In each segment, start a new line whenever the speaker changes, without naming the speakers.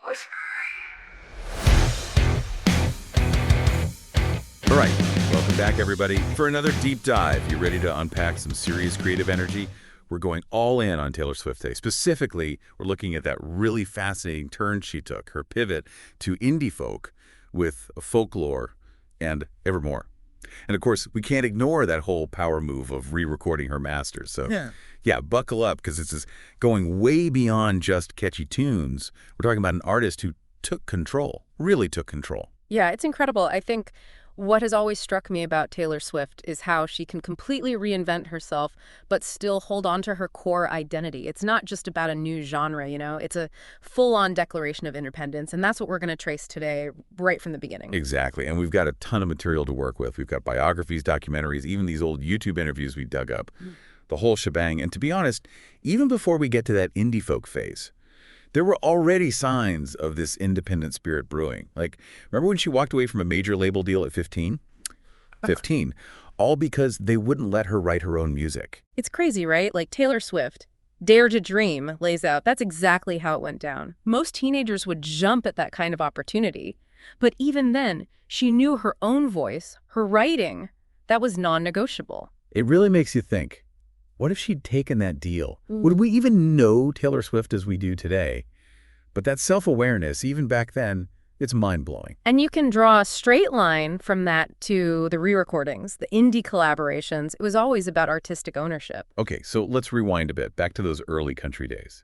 All right, welcome back, everybody, for another deep dive. You ready to unpack some serious creative energy? We're going all in on Taylor Swift today. Specifically, we're looking at that really fascinating turn she took, her pivot to indie folk with Folklore and Evermore. And of course, we can't ignore that whole power move of re-recording her masters. So yeah, buckle up, because this is going way beyond just catchy tunes. We're talking about an artist who took control, really took control.
Yeah, it's incredible. I think what has always struck me about Taylor Swift is how she can completely reinvent herself, but still hold on to her core identity. It's not just about a new genre, it's a full-on declaration of independence, and that's what we're going to trace today, right from the beginning.
Exactly, and we've got a ton of material to work with. We've got biographies, documentaries, even these old YouTube interviews we dug up, the whole shebang. And to be honest, even before we get to that indie folk phase, there were already signs of this independent spirit brewing. Like, remember when she walked away from a major label deal at 15? 15. All because they wouldn't let her write her own music.
It's crazy, right? Like Taylor Swift, Dare to Dream lays out, that's exactly how it went down. Most teenagers would jump at that kind of opportunity. But even then, she knew her own voice, her writing, that was non-negotiable.
It really makes you think, what if she'd taken that deal? Would we even know Taylor Swift as we do today? But that self-awareness, even back then, it's mind-blowing.
And you can draw a straight line from that to the re-recordings, the indie collaborations. It was always about artistic ownership.
Okay, so let's rewind a bit, back to those early country days.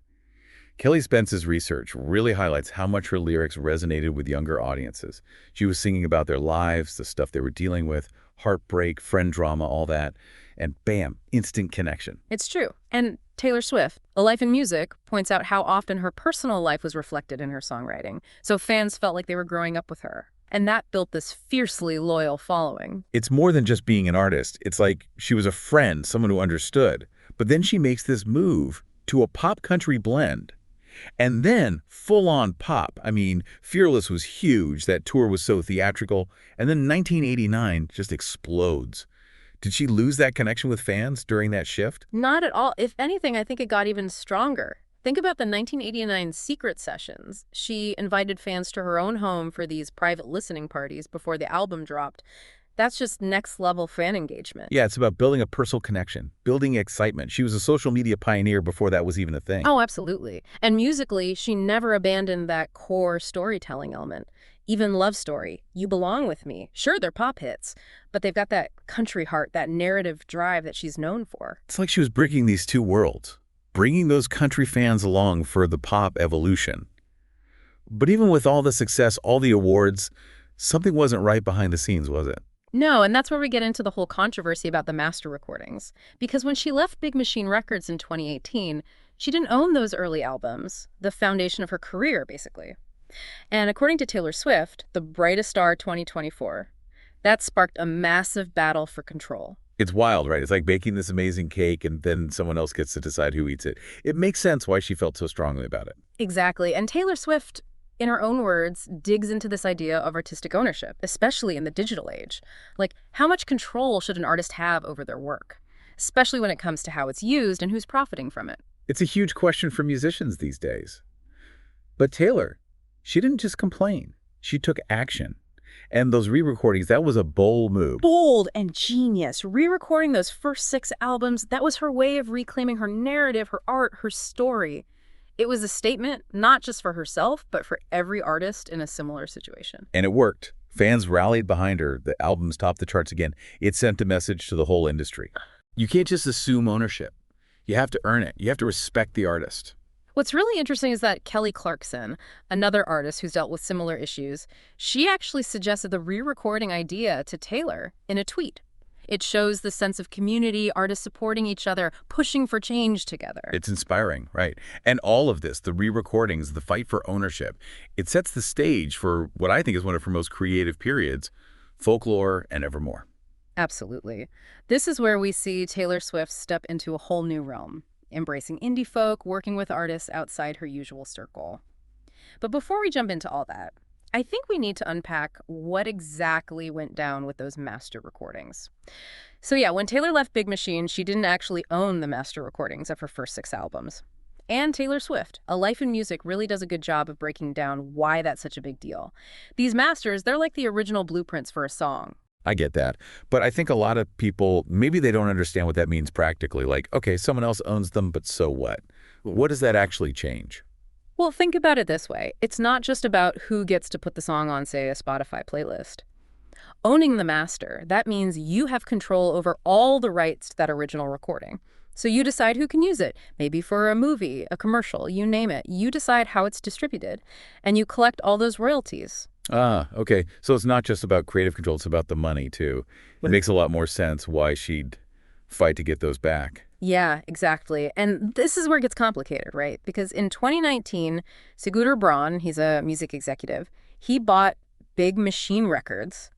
Kelly Spence's research really highlights how much her lyrics resonated with younger audiences. She was singing about their lives, the stuff they were dealing with, heartbreak, friend drama, all that. And bam, instant connection.
It's true. And Taylor Swift, A Life in Music, points out how often her personal life was reflected in her songwriting. So fans felt like they were growing up with her. And that built this fiercely loyal following.
It's more than just being an artist. It's like she was a friend, someone who understood. But then she makes this move to a pop country blend. And then full-on pop. I mean, Fearless was huge. That tour was so theatrical. And then 1989 just explodes. Did she lose that connection with fans during that shift?
Not at all. If anything, I think it got even stronger. Think about the 1989 Secret Sessions. She invited fans to her own home for these private listening parties before the album dropped. That's just next-level fan engagement.
Yeah, it's about building a personal connection, building excitement. She was a social media pioneer before that was even a thing.
Oh, absolutely. And musically, she never abandoned that core storytelling element. Even Love Story, You Belong With Me. Sure, they're pop hits, but they've got that country heart, that narrative drive that she's known for.
It's like she was bridging these two worlds, bringing those country fans along for the pop evolution. But even with all the success, all the awards, something wasn't right behind the scenes, was it?
No, and that's where we get into the whole controversy about the master recordings. Because when she left Big Machine Records in 2018, she didn't own those early albums, the foundation of her career, basically. And according to Taylor Swift, the Brightest Star 2024, that sparked a massive battle for control.
It's wild, right? It's like baking this amazing cake and then someone else gets to decide who eats it. It makes sense why she felt so strongly about it.
Exactly. And Taylor Swift, in her own words, digs into this idea of artistic ownership, especially in the digital age. Like, how much control should an artist have over their work, especially when it comes to how it's used and who's profiting from it?
It's a huge question for musicians these days. But Taylor, she didn't just complain. She took action. And those re-recordings, that was a bold move.
Bold and genius. Re-recording those first 6 albums, that was her way of reclaiming her narrative, her art, her story. It was a statement, not just for herself, but for every artist in a similar situation.
And it worked. Fans rallied behind her. The albums topped the charts again. It sent a message to the whole industry. You can't just assume ownership. You have to earn it. You have to respect the artist.
What's really interesting is that Kelly Clarkson, another artist who's dealt with similar issues, she actually suggested the re-recording idea to Taylor in a tweet. It shows the sense of community, artists supporting each other, pushing for change together.
It's inspiring, right? And all of this, the re-recordings, the fight for ownership, it sets the stage for what I think is one of her most creative periods, Folklore and Evermore.
Absolutely. This is where we see Taylor Swift step into a whole new realm, embracing indie folk, working with artists outside her usual circle. But before we jump into all that, I think we need to unpack what exactly went down with those master recordings. So yeah, when Taylor left Big Machine, she didn't actually own the master recordings of her first 6 albums. and Taylor Swift. A Life in Music really does a good job of breaking down why that's such a big deal. These masters, they're like the original blueprints for a song.
I get that. But I think a lot of people, maybe they don't understand what that means practically. Like, okay, someone else owns them, but so what? What does that actually change?
Well, think about it this way. It's not just about who gets to put the song on, say, a Spotify playlist. Owning the master, that means you have control over all the rights to that original recording. So you decide who can use it, maybe for a movie, a commercial, you name it. You decide how it's distributed, and you collect all those royalties.
Ah, okay. So it's not just about creative control, it's about the money, too. It makes a lot more sense why she'd fight to get those back.
Yeah, exactly. And this is where it gets complicated, right? Because in 2019, Sigurdur Braun, he's a music executive, he bought Big Machine Records,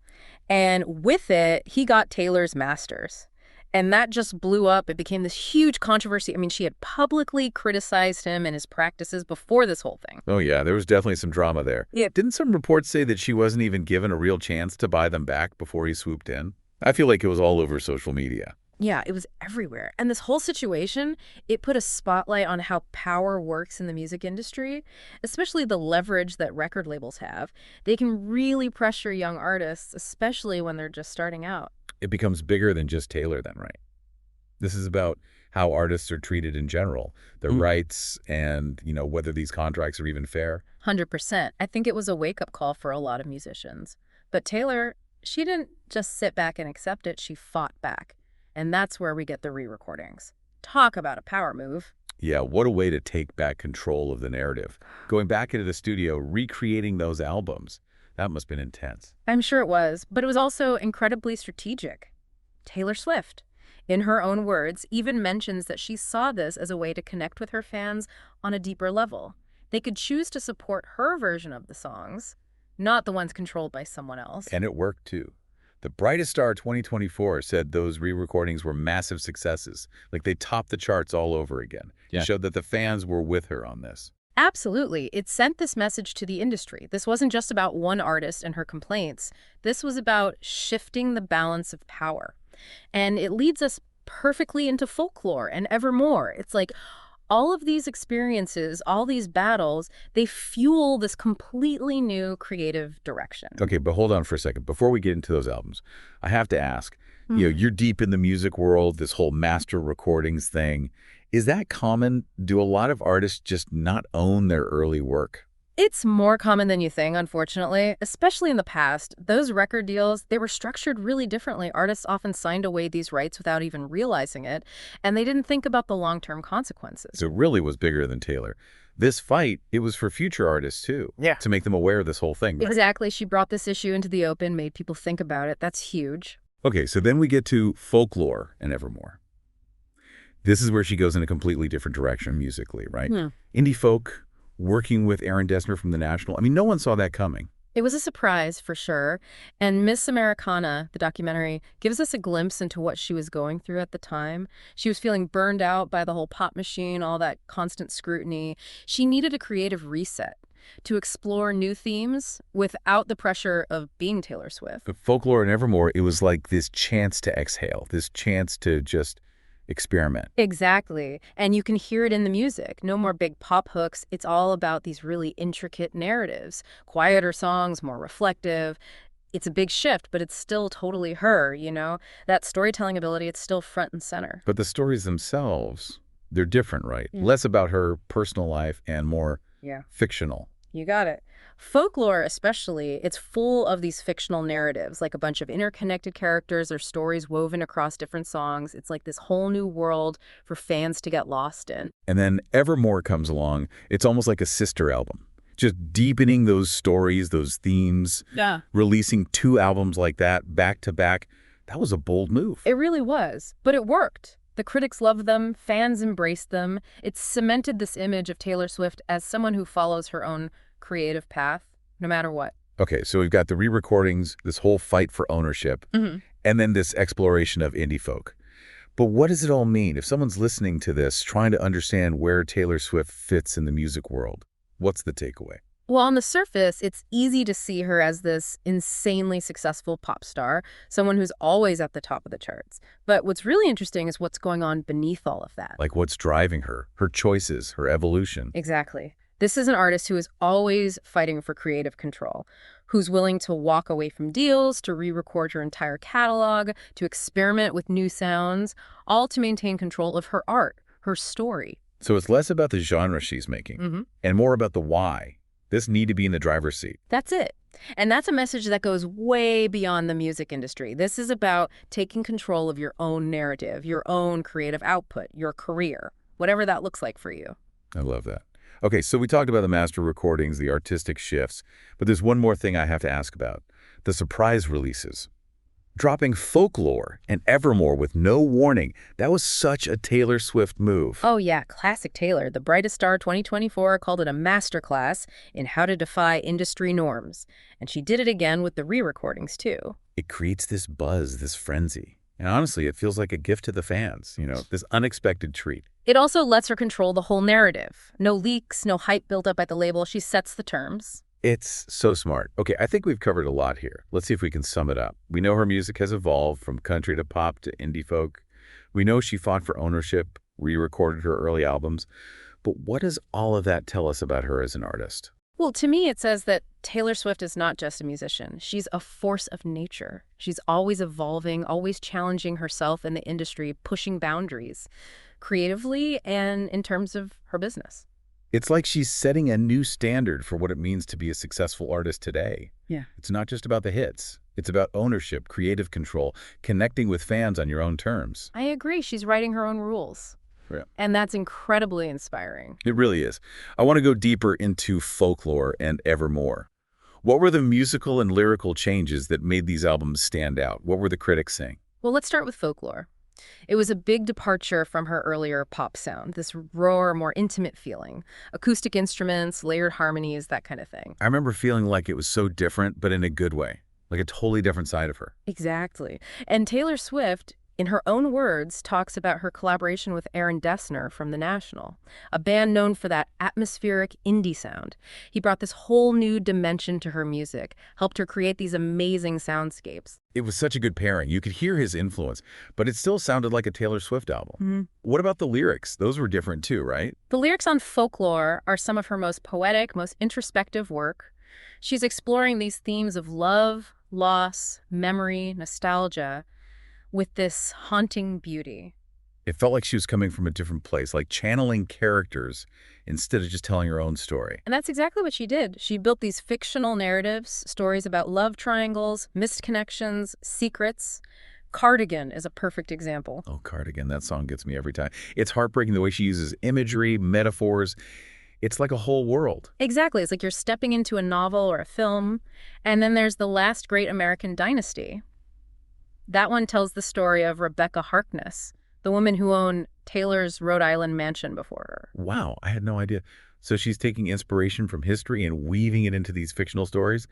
and with it, he got Taylor's masters. And that just blew up. It became this huge controversy. I mean, she had publicly criticized him and his practices before this whole thing.
Oh, yeah, there was definitely some drama there.
Yeah.
Didn't some reports say that she wasn't even given a real chance to buy them back before he swooped in? I feel like it was all over social media.
Yeah, it was everywhere. And this whole situation, it put a spotlight on how power works in the music industry, especially the leverage that record labels have. They can really pressure young artists, especially when they're just starting out.
It becomes bigger than just Taylor then, right? This is about how artists are treated in general, their rights and, whether these contracts are even fair.
100%. I think it was a wake-up call for a lot of musicians. But Taylor, she didn't just sit back and accept it, she fought back. And that's where we get the re-recordings. Talk about a power move.
Yeah, what a way to take back control of the narrative. Going back into the studio, recreating those albums. That must have been intense.
I'm sure it was, but it was also incredibly strategic. Taylor Swift, in her own words, even mentions that she saw this as a way to connect with her fans on a deeper level. They could choose to support her version of the songs, not the ones controlled by someone else.
And it worked, too. The Brightest Star 2024 said those re-recordings were massive successes. Like they topped the charts all over again. Yeah. It showed that the fans were with her on this.
Absolutely. It sent this message to the industry. This wasn't just about one artist and her complaints. This was about shifting the balance of power. And it leads us perfectly into Folklore and Evermore. It's like all of these experiences, all these battles, they fuel this completely new creative direction.
Okay, but hold on for a second. Before we get into those albums, I have to ask, you're deep in the music world, this whole master recordings thing. Is that common? Do a lot of artists just not own their early work?
It's more common than you think, unfortunately, especially in the past. Those record deals, they were structured really differently. Artists often signed away these rights without even realizing it, and they didn't think about the long-term consequences.
So it really was bigger than Taylor. This fight, it was for future artists, too. Yeah. To make them aware of this whole thing. Right?
Exactly. She brought this issue into the open, made people think about it. That's huge.
Okay, so then we get to Folklore and Evermore. This is where she goes in a completely different direction musically, right? Indie folk, working with Aaron Dessner from The National. I mean, no one saw that coming.
It was a surprise, for sure. And Miss Americana, the documentary, gives us a glimpse into what she was going through at the time. She was feeling burned out by the whole pop machine, all that constant scrutiny. She needed a creative reset to explore new themes without the pressure of being Taylor Swift.
But Folklore and Evermore, it was like this chance to exhale, this chance to just experiment.
Exactly. And you can hear it in the music. No more big pop hooks. It's all about these really intricate narratives. Quieter songs, more reflective. It's a big shift, but it's still totally her, That storytelling ability, it's still front and center.
But the stories themselves, they're different, right? Less about her personal life and more fictional.
You got it. Folklore especially, it's full of these fictional narratives, like a bunch of interconnected characters or stories woven across different songs. It's like this whole new world for fans to get lost in.
And then Evermore comes along. It's almost like a sister album. Just deepening those stories, those themes. Yeah. Releasing 2 albums like that back to back. That was a bold move.
It really was. But it worked. The critics loved them. Fans embraced them. It cemented this image of Taylor Swift as someone who follows her own creative path, no matter what.
Okay, so we've got the re-recordings, this whole fight for ownership, and then this exploration of indie folk. But what does it all mean? If someone's listening to this, trying to understand where Taylor Swift fits in the music world, what's the takeaway?
Well, on the surface, it's easy to see her as this insanely successful pop star, someone who's always at the top of the charts. But what's really interesting is what's going on beneath all of that.
Like what's driving her choices, her evolution.
Exactly. This is an artist who is always fighting for creative control, who's willing to walk away from deals, to re-record her entire catalog, to experiment with new sounds, all to maintain control of her art, her story.
So it's less about the genre she's making and more about the why. This need to be in the driver's seat.
That's it. And that's a message that goes way beyond the music industry. This is about taking control of your own narrative, your own creative output, your career, whatever that looks like for you.
I love that. Okay, so we talked about the master recordings, the artistic shifts, but there's one more thing I have to ask about. The surprise releases. Dropping Folklore and Evermore with no warning. That was such a Taylor Swift move.
Oh yeah, classic Taylor. The Brightest Star 2024 called it a masterclass in how to defy industry norms. And she did it again with the re-recordings too.
It creates this buzz, this frenzy. And honestly, it feels like a gift to the fans, this unexpected treat.
It also lets her control the whole narrative. No leaks, no hype built up at the label. She sets the terms.
It's so smart. Okay, I think we've covered a lot here. Let's see if we can sum it up. We know her music has evolved from country to pop to indie folk. We know she fought for ownership, re-recorded her early albums. But what does all of that tell us about her as an artist?
Well, to me, it says that Taylor Swift is not just a musician. She's a force of nature. She's always evolving, always challenging herself in the industry, pushing boundaries, creatively and in terms of her business.
It's like she's setting a new standard for what it means to be a successful artist today.
Yeah.
It's not just about the hits. It's about ownership, creative control, connecting with fans on your own terms.
I agree. She's writing her own rules.
Yeah.
And that's incredibly inspiring.
It really is. I want to go deeper into Folklore and Evermore. What were the musical and lyrical changes that made these albums stand out? What were the critics saying?
Well, let's start with Folklore. It was a big departure from her earlier pop sound, this raw, more intimate feeling. Acoustic instruments, layered harmonies, that kind of thing.
I remember feeling like it was so different, but in a good way. Like a totally different side of her.
Exactly. And Taylor Swift, in her own words, talks about her collaboration with Aaron Dessner from The National, a band known for that atmospheric indie sound. He brought this whole new dimension to her music, helped her create these amazing soundscapes.
It was such a good pairing. You could hear his influence, but it still sounded like a Taylor Swift album. What about the lyrics? Those were different too, right?
The lyrics on Folklore are some of her most poetic, most introspective work. She's exploring these themes of love, loss, memory, nostalgia, with this haunting beauty.
It felt like she was coming from a different place, like channeling characters instead of just telling her own story.
And that's exactly what she did. She built these fictional narratives, stories about love triangles, missed connections, secrets. Cardigan is a perfect example.
Oh, Cardigan, that song gets me every time. It's heartbreaking the way she uses imagery, metaphors. It's like a whole world.
Exactly. It's like you're stepping into a novel or a film. And then there's The Last Great American Dynasty. That one tells the story of Rebecca Harkness, the woman who owned Taylor's Rhode Island mansion before her.
Wow, I had no idea. So she's taking inspiration from history and weaving it into these fictional stories?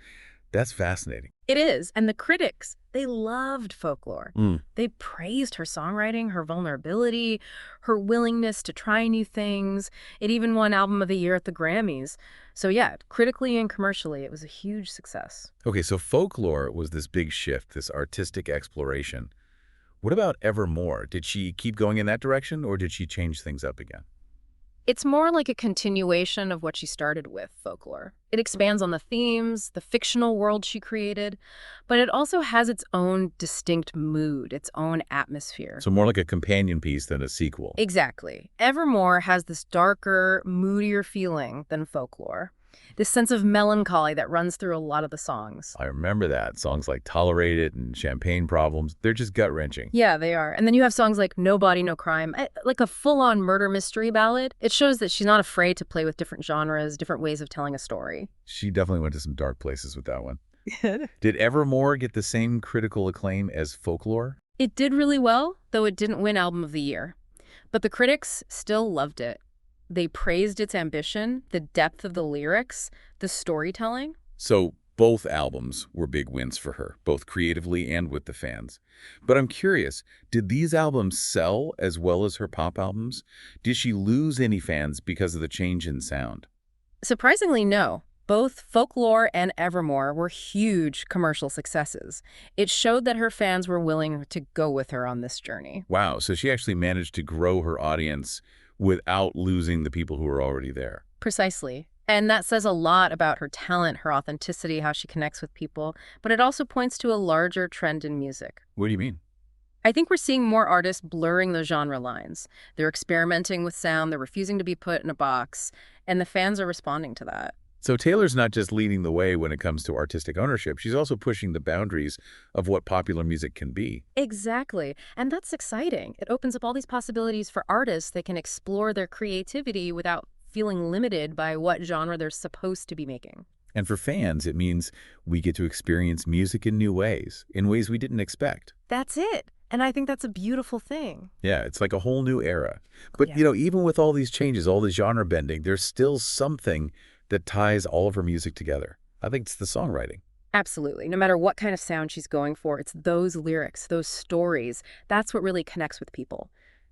That's fascinating.
It is. And the critics, they loved Folklore. They praised her songwriting, her vulnerability, her willingness to try new things. It even won Album of the Year at the Grammys. So yeah, critically and commercially, it was a huge success.
Okay, so Folklore was this big shift, this artistic exploration. What about Evermore? Did she keep going in that direction, or did she change things up again?
It's more like a continuation of what she started with, Folklore. It expands on the themes, the fictional world she created, but it also has its own distinct mood, its own atmosphere.
So more like a companion piece than a sequel.
Exactly. Evermore has this darker, moodier feeling than Folklore. This sense of melancholy that runs through a lot of the songs.
I remember that. Songs like Tolerate It and Champagne Problems, they're just gut-wrenching.
Yeah, they are. And then you have songs like No Body, No Crime, like a full-on murder mystery ballad. It shows that she's not afraid to play with different genres, different ways of telling a story.
She definitely went to some dark places with that one. Did Evermore get the same critical acclaim as Folklore?
It did really well, though it didn't win Album of the Year. But the critics still loved it. They praised its ambition, the depth of the lyrics, the storytelling.
So both albums were big wins for her, both creatively and with the fans. But I'm curious, did these albums sell as well as her pop albums? Did she lose any fans because of the change in sound?
Surprisingly, no. Both Folklore and Evermore were huge commercial successes. It showed that her fans were willing to go with her on this journey.
Wow, so she actually managed to grow her audience without losing the people who were already there.
Precisely. And that says a lot about her talent, her authenticity, how she connects with people, but it also points to a larger trend in music.
What do you mean?
I think we're seeing more artists blurring the genre lines. They're experimenting with sound, they're refusing to be put in a box, and the fans are responding to that.
So Taylor's not just leading the way when it comes to artistic ownership, she's also pushing the boundaries of what popular music can be.
Exactly. And that's exciting. It opens up all these possibilities for artists. They can explore their creativity without feeling limited by what genre they're supposed to be making.
And for fans, it means we get to experience music in new ways, in ways we didn't expect.
That's it. And I think that's a beautiful thing.
Yeah, it's like a whole new era. But,
Yeah.
even with all these changes, all the genre bending, there's still something that ties all of her music together. I think it's the songwriting.
Absolutely. No matter what kind of sound she's going for, it's those lyrics, those stories. That's what really connects with people.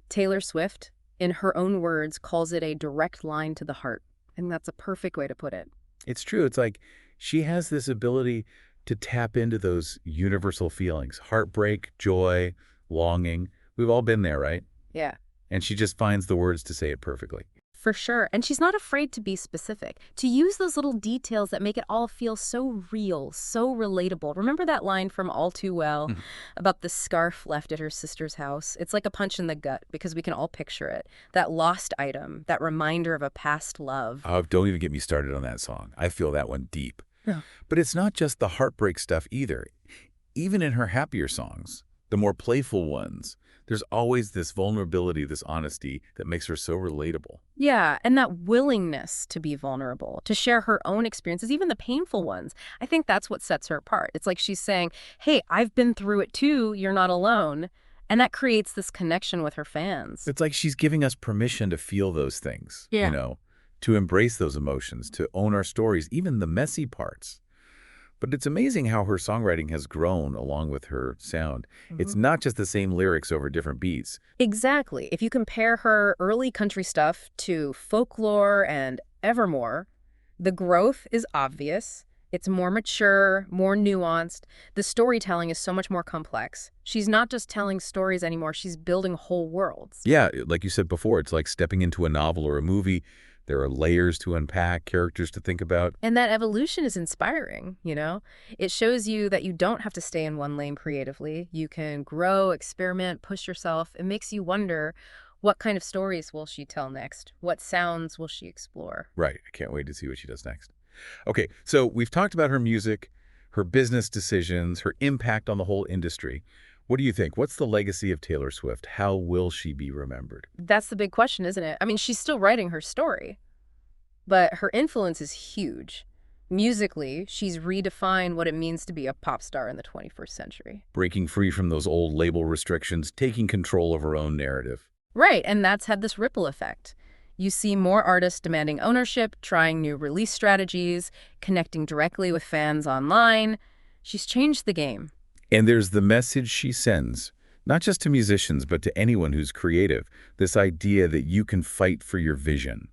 Taylor Swift, in her own words, calls it a direct line to the heart. And that's a perfect way to put it.
It's true. It's like she has this ability to tap into those universal feelings, heartbreak, joy, longing. We've all been there, right?
Yeah.
And she just finds the words to say it perfectly.
For sure. And she's not afraid to be specific, to use those little details that make it all feel so real, so relatable. Remember that line from All Too Well about the scarf left at her sister's house? It's like a punch in the gut because we can all picture it. That lost item, that reminder of a past love.
Oh, don't even get me started on that song. I feel that one deep.
Yeah.
But it's not just the heartbreak stuff either. Even in her happier songs, the more playful ones, there's always this vulnerability, this honesty that makes her so relatable.
Yeah, and that willingness to be vulnerable, to share her own experiences, even the painful ones. I think that's what sets her apart. It's like she's saying, hey, I've been through it too, you're not alone. And that creates this connection with her fans.
It's like she's giving us permission to feel those things,
Yeah.
To embrace those emotions, to own our stories, even the messy parts. But it's amazing how her songwriting has grown along with her sound. It's not just the same lyrics over different beats.
Exactly. If you compare her early country stuff to Folklore and Evermore, the growth is obvious. It's more mature, more nuanced. The storytelling is so much more complex. She's not just telling stories anymore, she's building whole worlds.
Yeah, like you said before, it's like stepping into a novel or a movie. There are layers to unpack, characters to think about.
And that evolution is inspiring, you know? It shows you that you don't have to stay in one lane creatively. You can grow, experiment, push yourself. It makes you wonder, what kind of stories will she tell next? What sounds will she explore?
Right, I can't wait to see what she does next. Okay, so we've talked about her music, her business decisions, her impact on the whole industry. What do you think? What's the legacy of Taylor Swift? How will she be remembered?
That's the big question, isn't it? I mean, she's still writing her story, but her influence is huge. Musically, she's redefined what it means to be a pop star in the 21st century.
Breaking free from those old label restrictions, taking control of her own narrative.
Right, and that's had this ripple effect. You see more artists demanding ownership, trying new release strategies, connecting directly with fans online. She's changed the game.
And there's the message she sends, not just to musicians, but to anyone who's creative, this idea that you can fight for your vision,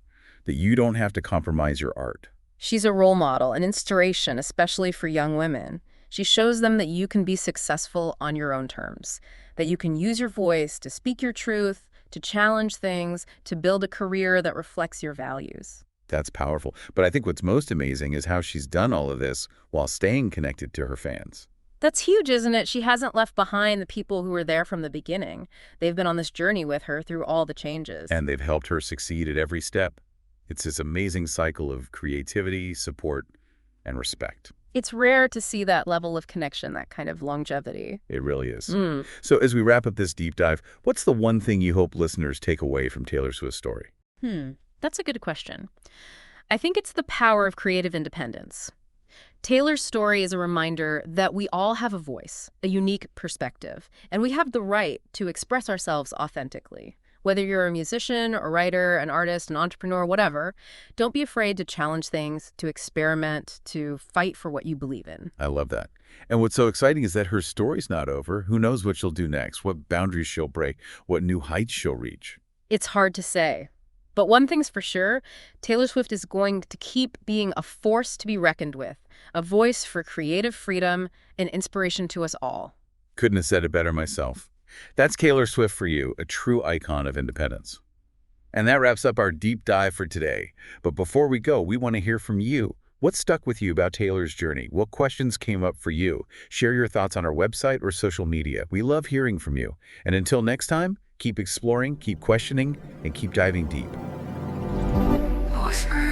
that you don't have to compromise your art.
She's a role model, an inspiration, especially for young women. She shows them that you can be successful on your own terms, that you can use your voice to speak your truth, to challenge things, to build a career that reflects your values.
That's powerful. But I think what's most amazing is how she's done all of this while staying connected to her fans.
That's huge, isn't it? She hasn't left behind the people who were there from the beginning. They've been on this journey with her through all the changes.
And they've helped her succeed at every step. It's this amazing cycle of creativity, support, and respect.
It's rare to see that level of connection, that kind of longevity.
It really is. So as we wrap up this deep dive, what's the one thing you hope listeners take away from Taylor Swift's story?
That's a good question. I think it's the power of creative independence. Taylor's story is a reminder that we all have a voice, a unique perspective, and we have the right to express ourselves authentically. Whether you're a musician, a writer, an artist, an entrepreneur, whatever, don't be afraid to challenge things, to experiment, to fight for what you believe in.
I love that. And what's so exciting is that her story's not over. Who knows what she'll do next, what boundaries she'll break, what new heights she'll reach.
It's hard to say. But one thing's for sure, Taylor Swift is going to keep being a force to be reckoned with, a voice for creative freedom and inspiration to us all.
Couldn't have said it better myself. That's Taylor Swift for you, a true icon of independence. And that wraps up our deep dive for today. But before we go, we want to hear from you. What stuck with you about Taylor's journey? What questions came up for you? Share your thoughts on our website or social media. We love hearing from you. And until next time, keep exploring, keep questioning, and keep diving deep.
Awesome.